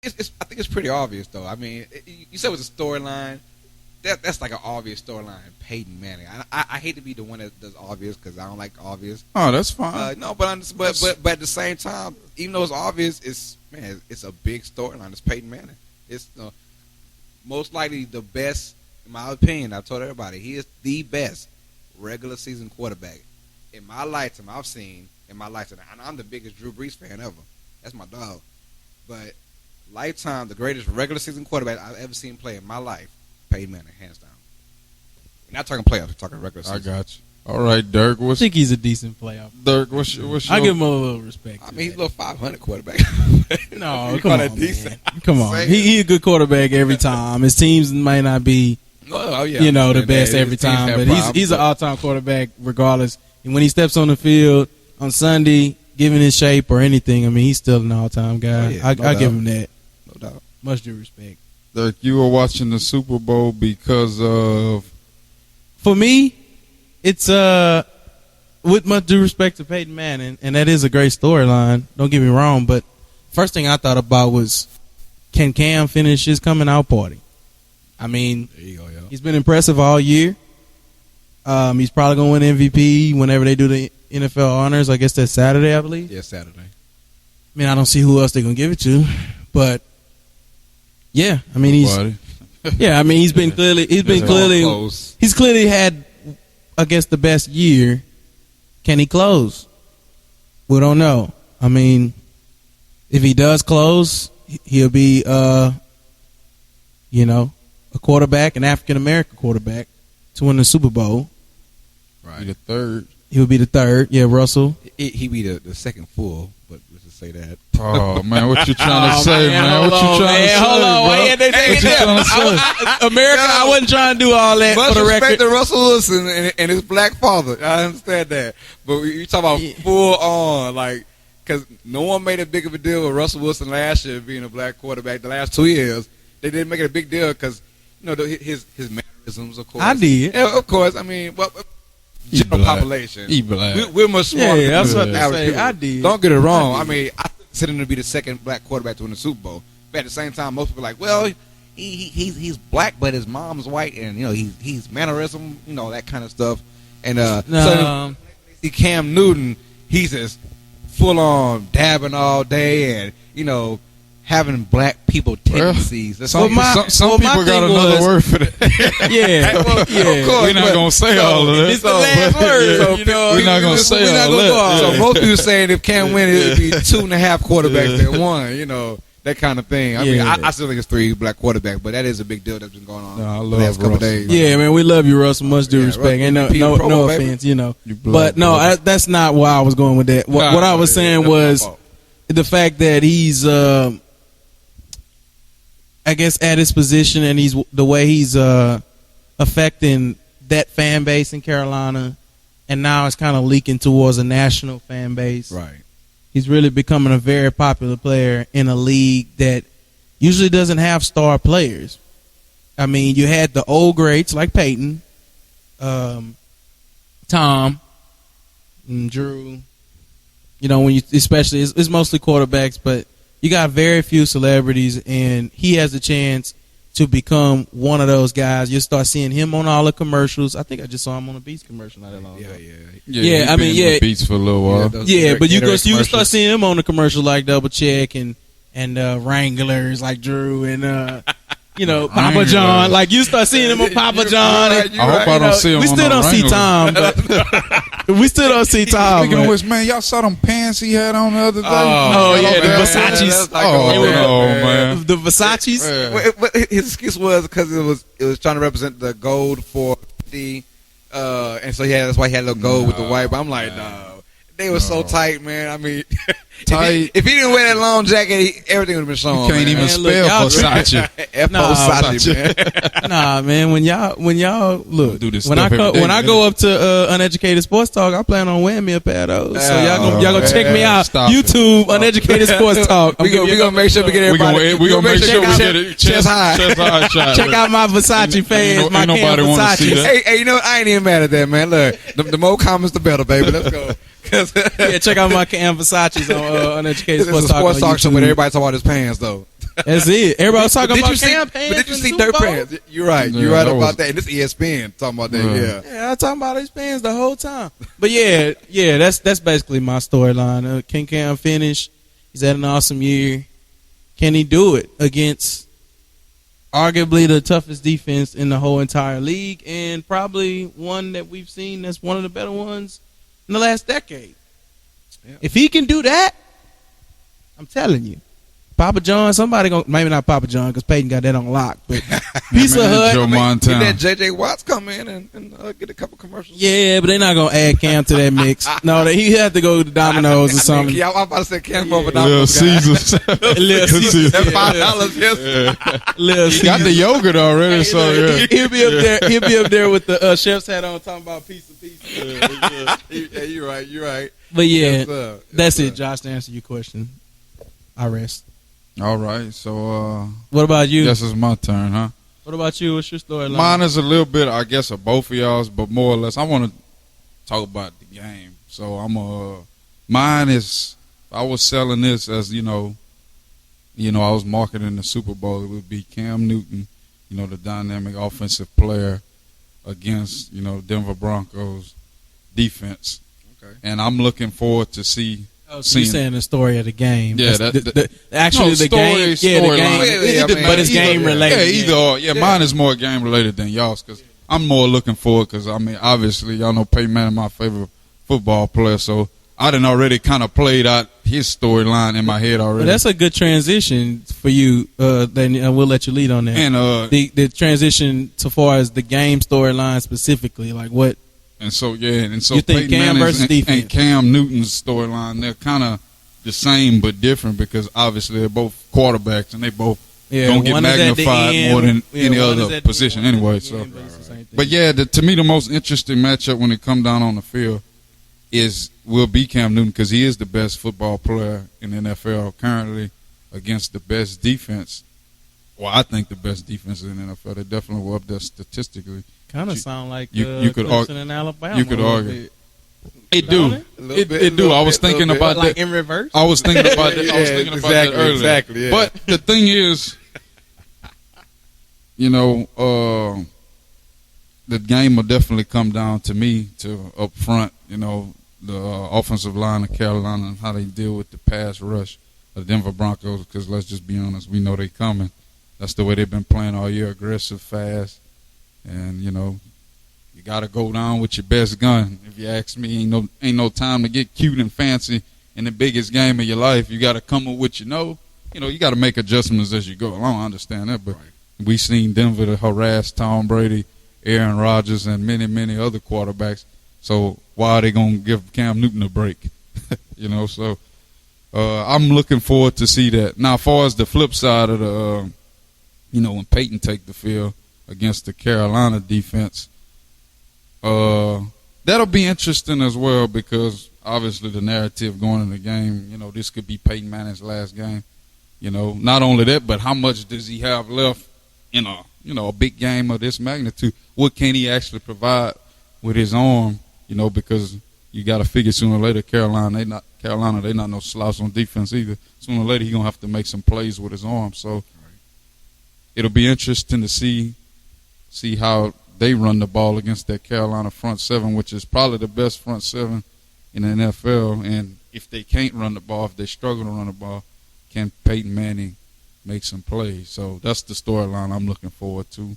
I think it's pretty obvious though. I mean, you said it was a storyline. That's like an obvious storyline. Peyton Manning. I hate to be the one that does obvious because I don't like obvious. Oh, that's fine. No, but at the same time, even though it's obvious, it's a big storyline. It's Peyton Manning. It's most likely the best, in my opinion. I've told everybody he is the best regular season quarterback in my lifetime. I've seen in my lifetime, and I'm the biggest Drew Brees fan ever. That's my dog. But lifetime, the greatest regular season quarterback I've ever seen play in my life. Peyton Manning, hands down. We're not talking playoffs. We're talking regular season. I got you. All right, Dirk. I think he's a decent playoff. Dirk, what's your I give him a little respect. I mean, he's a little 500 quarterback. No, come on, man. Come on. He's a good quarterback every time. His teams might not be, the best every time, but he's an all-time quarterback regardless. And when he steps on the field on Sunday, given his shape or anything, I mean, he's still an all-time guy. I give him that. No doubt. Much due respect. Dirk, you were watching the Super Bowl because of... For me, it's with much due respect to Peyton Manning, and that is a great storyline. Don't get me wrong, but first thing I thought about was, can Cam finish his coming out party? I mean, there you go, yo. He's been impressive all year. He's probably going to win MVP whenever they do the NFL honors. I guess that's Saturday, I believe. Yeah, Saturday. I mean, I don't see who else they're going to give it to, but yeah, I mean, he's clearly had, I guess, the best year. Can he close? We don't know. I mean, if he does close, he'll be, a quarterback, an African American quarterback, to win the Super Bowl. Right. Be the third. He'll be the third. Yeah, Russell. He'd be the second full, but let's just say that. Oh, man, what you trying to say, man? What you trying to say, Hold on, wait. America, I wasn't trying to do all that Much for the respect record. to Russell Wilson and his black father. I understand that. But you talk about full on, like, because no one made a big of a deal with Russell Wilson last year being a black quarterback. The last 2 years, they didn't make it a big deal because, his mannerisms, of course. I did. Yeah, of course. I mean, general population. We're much smarter. Yeah, that's what than they say. I did. Don't get it wrong. I mean, I consider him to be the second black quarterback to win the Super Bowl. But at the same time, most people are like, well, he's black, but his mom's white, and he's mannerism, that kind of stuff. And so see Cam Newton, he's just full on dabbing all day, and having black people tendencies. Some people got another word for that. Of course, we're not gonna say all of that. It's the last word. We're not gonna say all of that. So most people saying if Cam win, it would be 2.5 quarterbacks than one. That kind of thing. I mean, I still think it's 3 black quarterbacks, but that is a big deal that's been going on the last couple of days. Yeah, man, we love you, Russell. Much due respect. Ain't no offense, But no, that's not where I was going with that. What I was saying was the fact that he's, I guess, at his position, and the way he's affecting that fan base in Carolina, and now it's kind of leaking towards a national fan base. Right. He's really becoming a very popular player in a league that usually doesn't have star players. I mean, you had the old greats like Peyton, Tom, and Drew. Especially it's mostly quarterbacks, but you got very few celebrities, and he has a chance to become one of those guys. You'll start seeing him on all the commercials. I think I just saw him on a Beats commercial not that long ago. Yeah. I mean, Beats for a little while. But you start seeing him on the commercial like Double Check and Wranglers like Drew and Papa John. Like you start seeing him on Papa John. I hope I don't see him. We still don't see Tom, but we still don't see Tom. Speaking of which, man, y'all saw them pants he had on the other day. The Versace's. Man, the Versace's. But his excuse was because it was trying to represent the gold for the, and so that's why he had a little gold with the white. But I'm like, no. They were so tight, man. I mean, tight. If he didn't wear that long jacket, everything would have been shown. You can't even spell Versace. Versace, man. Nah, man. When y'all look, when I go up to Uneducated Sports Talk, I plan on wearing me a pair of those. So y'all gonna check me out. YouTube Uneducated Sports Talk. We gonna make sure we get everybody. We gonna make sure we get it chest high. Check out my Versace fans. My nobody want to see that. Hey, I ain't even mad at that, man. Look, the more comments, the better, baby. Let's go. Check out my Cam Versace's on Uneducated Sports Talk show, but everybody talk about his pants though. That's it. Everybody was talking about Cam pants. But did you see Dirt Pants? You're right. You're right about that. And this ESPN talking about that. Yeah, I talking about his pants the whole time. But yeah, that's basically my storyline. Can Cam finish? He's had an awesome year. Can he do it against arguably the toughest defense in the whole entire league, and probably one that we've seen that's one of the better ones in the last decade? Yeah. If he can do that, I'm telling you, Papa John, somebody gonna, maybe not Papa John because Peyton got that on lock, but Pizza Hut. Joe Montana. Did that J.J. Watts come in and get a couple commercials? Yeah, but they're not gonna add Cam to that mix. No, he had to go to Domino's or something. Yeah, I'm about to say Cam over Little Domino's. Caesars. Little Caesars. That $5, yes. Little He got the yogurt already, so yeah. He'll be up there. He'll be up there with the chef's hat on, talking about pizza. Yeah, you're right. But yeah, that's it, Josh. To answer your question, I rest. All right, so what about you? Guess it's my turn, huh? What about you? What's your storyline? Mine is a little bit, I guess, of both of y'all's, but more or less, I want to talk about the game. So mine is, I was selling this as I was marketing the Super Bowl. It would be Cam Newton, the dynamic offensive player against Denver Broncos defense. Okay. And I'm looking forward to see. So you're saying the story of the game? Yeah, the game. But it's game related. Yeah, mine is more game related than y'all's because I'm more looking forward because obviously y'all know Peyton Manning, my favorite football player, so I done already kind of played out his storyline in my head already. Well, that's a good transition for you. Then we'll let you lead on that. And the transition so far as the game storyline specifically, like what. And so you think Peyton Cam versus defense and Cam Newton's storyline, they're kind of the same but different because obviously they're both quarterbacks and they both don't get magnified more than any other position anyway. So, but yeah, to me the most interesting matchup when it come down on the field will be Cam Newton because he is the best football player in the NFL currently against the best defense. Well, I think the best defense in the NFL. They definitely were up there statistically. Kind of sound like you could argue in Alabama. You could argue. It do. It do. I was thinking about that. Like in reverse? I was thinking about that. I was thinking about that earlier. Exactly. Yeah. But the thing is, the game will definitely come down to me to up front, the offensive line of Carolina and how they deal with the pass rush of the Denver Broncos because let's just be honest, we know they coming. That's the way they've been playing all year, aggressive, fast. And you gotta go down with your best gun. If you ask me, ain't no time to get cute and fancy in the biggest game of your life. You gotta come up with you gotta make adjustments as you go. I don't understand that, but we seen Denver to harass Tom Brady, Aaron Rodgers, and many, many other quarterbacks. So why are they gonna give Cam Newton a break? So I'm looking forward to see that. Now, as far as the flip side of the, when Peyton take the field against the Carolina defense, that'll be interesting as well because obviously the narrative going in the game, this could be Peyton Manning's last game. Not only that, but how much does he have left in a big game of this magnitude? What can he actually provide with his arm? Because you got to figure sooner or later Carolina, they not no slouch on defense either. Sooner or later he's gonna have to make some plays with his arm. So it'll be interesting to see how they run the ball against that Carolina front seven, which is probably the best front seven in the NFL. And if they can't run the ball, if they struggle to run the ball, can Peyton Manning make some plays? So that's the storyline I'm looking forward to.